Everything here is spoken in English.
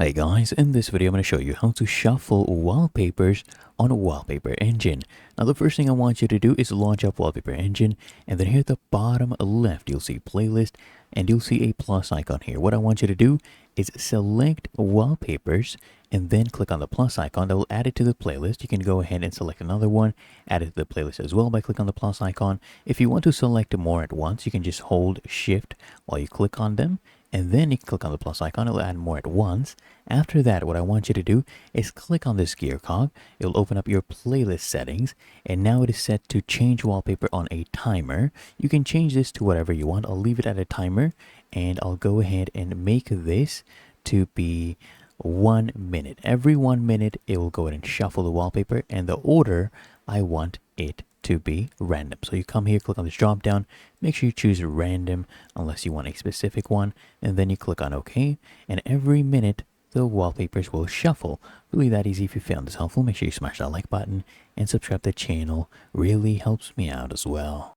Hey guys, in this video I'm going to show you how to shuffle wallpapers on a Wallpaper Engine. Now the first thing I want you to do is launch up Wallpaper Engine, and then here at the bottom left you'll see playlist and you'll see a plus icon here. What I want you to do is select wallpapers and then click on the plus icon. That will add it to the playlist. You can go ahead and select another one, add it to the playlist as well by clicking on the plus icon. If you want to select more at once, you can just hold shift while you click on them, and then you can click on the plus icon. It'll add more at once. After that, what I want you to do is click on this gear cog. It'll open up your playlist settings, and now it is set to change wallpaper on a timer. You can change this to whatever you want. I'll leave it at a timer, and I'll go ahead and make this to be 1 minute. Every 1 minute, it will go ahead and shuffle the wallpaper, and the order I want it to be random. So you come here, click on this drop down, make sure you choose random unless you want a specific one, and then you click on OK, and every minute the wallpapers will shuffle. Really that easy. If you found this helpful, make sure you smash that like button and subscribe to the channel. Really helps me out as well.